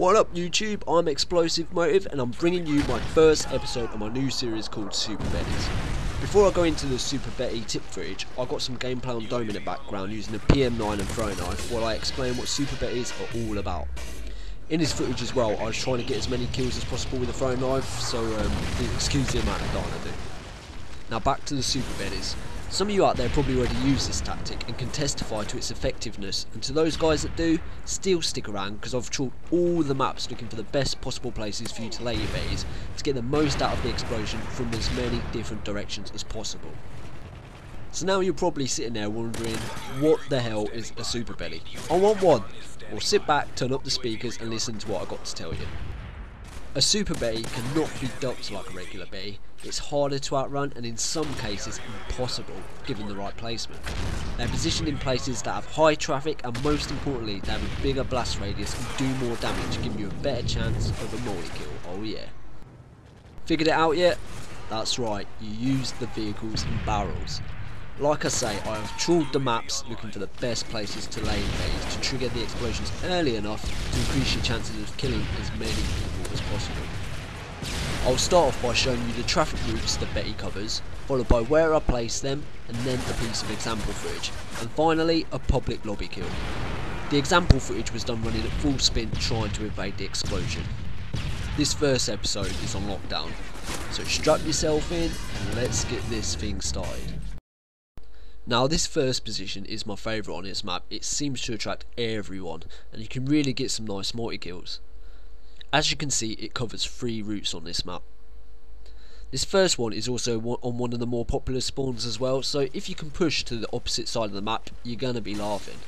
What up YouTube, I'm Explosive Motive and I'm bringing you my first episode of my new series called Super Betties. Before I go into the Super Betty tip footage, I got some gameplay on Dome in the background using a PM9 and throwing knife while I explain what Super Betties are all about. In this footage as well, I was trying to get as many kills as possible with a throwing knife, so excuse the amount of dying I do. Now back to the Super Betties. Some of you out there probably already use this tactic and can testify to its effectiveness, and to those guys that do, still stick around because I've trawled all the maps looking for the best possible places for you to lay your betties to get the most out of the explosion from as many different directions as possible. So now you're probably sitting there wondering, what the hell is a Super Betty? I want one! Well, sit back, turn up the speakers and listen to what I got to tell you. A Super Betty cannot be ducked like a regular Betty. It's harder to outrun and in some cases impossible given the right placement. They're positioned in places that have high traffic and most importantly they have a bigger blast radius and do more damage, giving you a better chance of a multi-kill. Oh yeah. Figured it out yet? That's right, you use the vehicles and barrels. Like I say, I have trawled the maps looking for the best places to lay in Betties to trigger the explosions early enough to increase your chances of killing as many people as possible. I'll start off by showing you the traffic routes that Betty covers, followed by where I place them, and then a piece of example footage, and finally a public lobby kill. The example footage was done running at full spin trying to evade the explosion. This first episode is on lockdown, so strap yourself in and let's get this thing started. Now this first position is my favourite on this map. It seems to attract everyone and you can really get some nice multi-kills. As you can see, it covers 3 routes on this map. This first one is also on one of the more popular spawns as well, so if you can push to the opposite side of the map, you're gonna be laughing.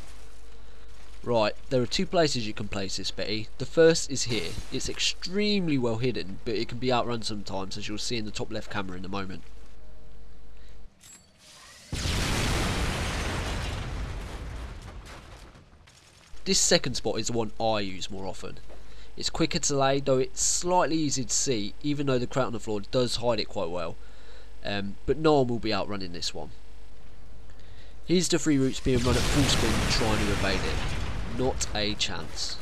Right, there are 2 places you can place this Betty. The first is here. It's extremely well hidden, but it can be outrun sometimes, as you'll see in the top left camera in a moment. This second spot is the one I use more often. It's quicker to lay, though it's slightly easier to see, even though the crate on the floor does hide it quite well. But no one will be outrunning this one. Here's the 3 routes being run at full spin trying to evade it. Not a chance.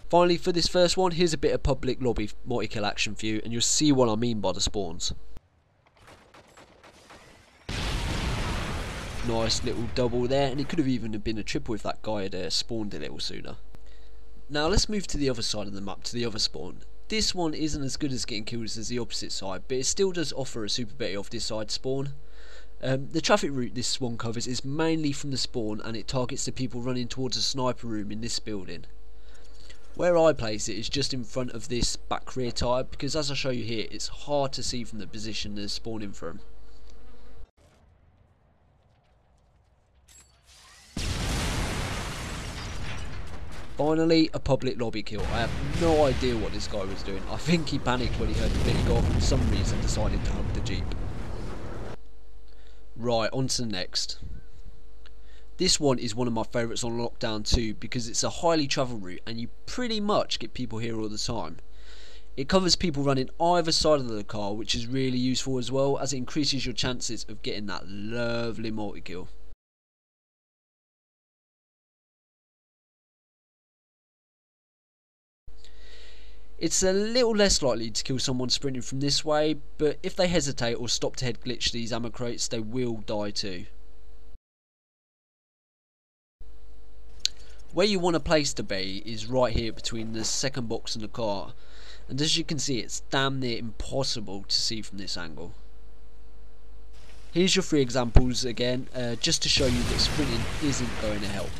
Finally, for this first one, here's a bit of public lobby multi-kill action for you, and you'll see what I mean by the spawns. Nice little double there, and it could have even been a triple if that guy had spawned a little sooner. Now let's move to the other side of the map, to the other spawn. This one isn't as good as getting kills as the opposite side, but it still does offer a Super Betty off this side spawn. The traffic route this one covers is mainly from the spawn, and it targets the people running towards a sniper room in this building. Where I place it is just in front of this back rear tyre, because as I show you here, it's hard to see from the position they're spawning from. Finally, a public lobby kill. I have no idea what this guy was doing. I think he panicked when he heard the Betty go off and for some reason decided to hug the Jeep. Right, on to the next. This one is one of my favourites on lockdown too, because it's a highly travelled route and you pretty much get people here all the time. It covers people running either side of the car, which is really useful as well, as it increases your chances of getting that lovely multi-kill. It's a little less likely to kill someone sprinting from this way, but if they hesitate or stop to head glitch these ammo crates, they will die too. Where you want to place the Betty is right here between the second box and the car, and as you can see it's damn near impossible to see from this angle. Here's your 3 examples again, just to show you that sprinting isn't going to help.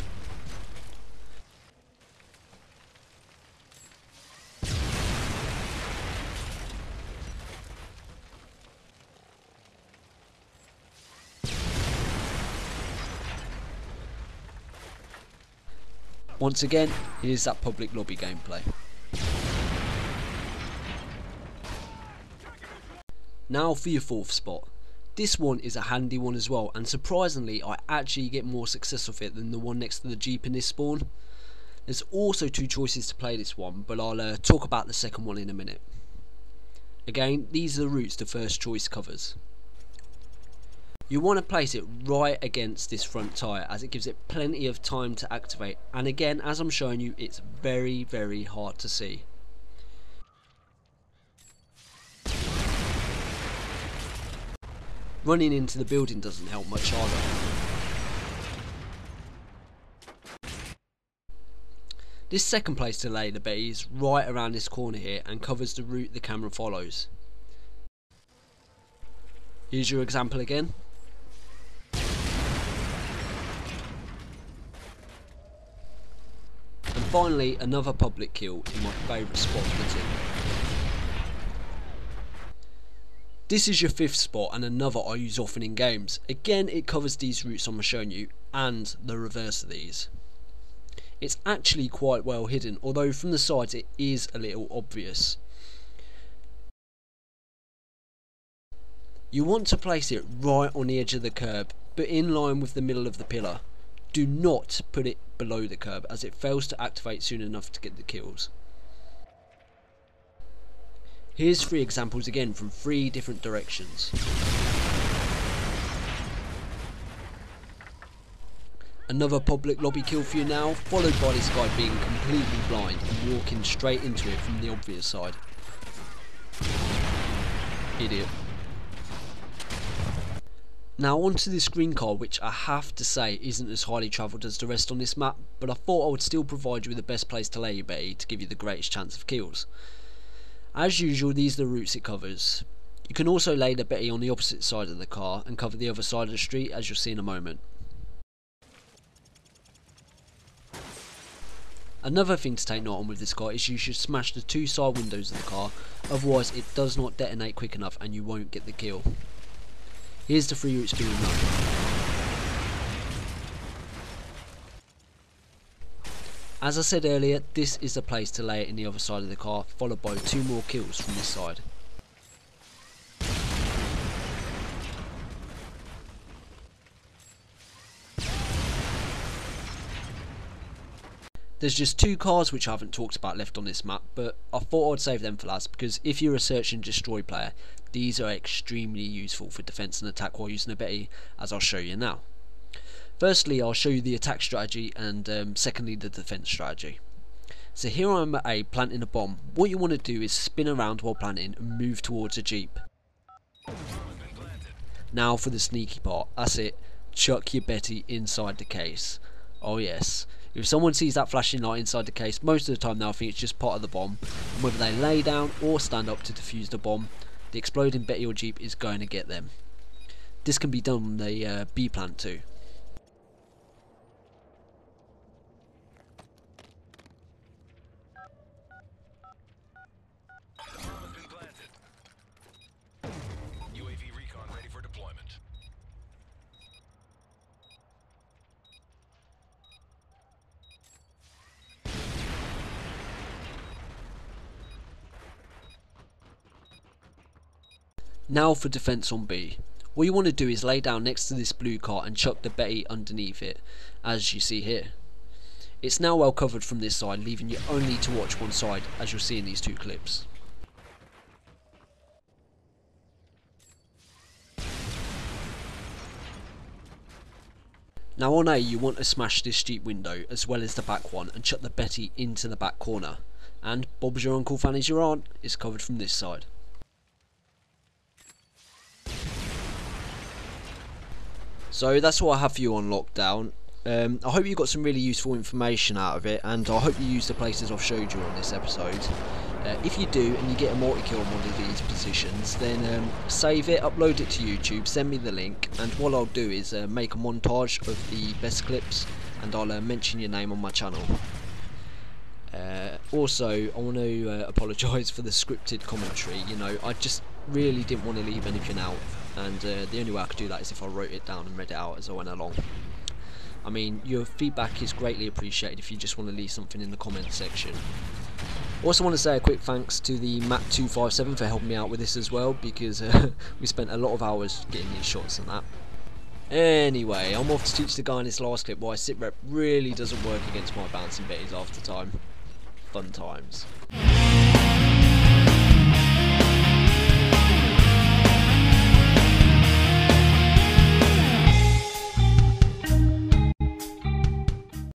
Once again, here's that public lobby gameplay. Now for your 4th spot. This one is a handy one as well, and surprisingly I actually get more success with it than the one next to the Jeep in this spawn. There's also 2 choices to play this one, but I'll talk about the second one in a minute. Again, these are the routes the first choice covers. You want to place it right against this front tyre as it gives it plenty of time to activate, and again, as I'm showing you, it's very hard to see. Running into the building doesn't help much either. This second place to lay the Betty is right around this corner here and covers the route the camera follows. Here's your example again. And finally, another public kill in my favourite spot of the team. This is your fifth spot and another I use often in games. Again, it covers these routes I'm showing you and the reverse of these. It's actually quite well hidden, although from the sides it is a little obvious. You want to place it right on the edge of the curb, but in line with the middle of the pillar. Do not put it below the curb as it fails to activate soon enough to get the kills. Here's 3 examples again from 3 different directions. Another public lobby kill for you now, followed by this guy being completely blind and walking straight into it from the obvious side. Idiot. Now onto this green car, which I have to say isn't as highly travelled as the rest on this map, but I thought I would still provide you with the best place to lay your Betty to give you the greatest chance of kills. As usual, these are the routes it covers. You can also lay the Betty on the opposite side of the car and cover the other side of the street, as you'll see in a moment. Another thing to take note on with this car is you should smash the 2 side windows of the car, otherwise it does not detonate quick enough and you won't get the kill. Here's the 3 routes being run. As I said earlier, this is the place to lay it in the other side of the car, followed by 2 more kills from this side. There's just 2 cars which I haven't talked about left on this map, but I thought I'd save them for last because if you're a search and destroy player, these are extremely useful for defense and attack while using a Betty, as I'll show you now. Firstly, I'll show you the attack strategy and secondly the defense strategy. So here I'm at A, planting a bomb. What you want to do is spin around while planting and move towards a jeep. Now for the sneaky part, that's it, chuck your Betty inside the case. Oh yes. If someone sees that flashing light inside the case, most of the time they'll think it's just part of the bomb, and whether they lay down or stand up to defuse the bomb, the exploding Betty or Jeep is going to get them. This can be done on the B plant too. UAV recon ready for deployment. Now for defense on B. What you want to do is lay down next to this blue car and chuck the Betty underneath it, as you see here. It's now well covered from this side, leaving you only to watch one side, as you'll see in these 2 clips. Now on A, you want to smash this Jeep window as well as the back one and chuck the Betty into the back corner. And Bob's your uncle, Fanny's your aunt, is covered from this side. So that's what I have for you on lockdown. I hope you got some really useful information out of it, and I hope you use the places I've showed you on this episode. If you do and you get a multi-kill on one of these positions, then save it, upload it to YouTube, send me the link, and what I'll do is make a montage of the best clips and I'll mention your name on my channel. Also, I want to apologise for the scripted commentary. You know, I just really didn't want to leave anything out, and the only way I could do that is if I wrote it down and read it out as I went along. I mean, your feedback is greatly appreciated if you just want to leave something in the comments section. Also want to say a quick thanks to the MW3 for helping me out with this as well, because we spent a lot of hours getting these shots and that. Anyway, I'm off to teach the guy in this last clip why sit rep really doesn't work against my bouncing Betties after time. Fun times.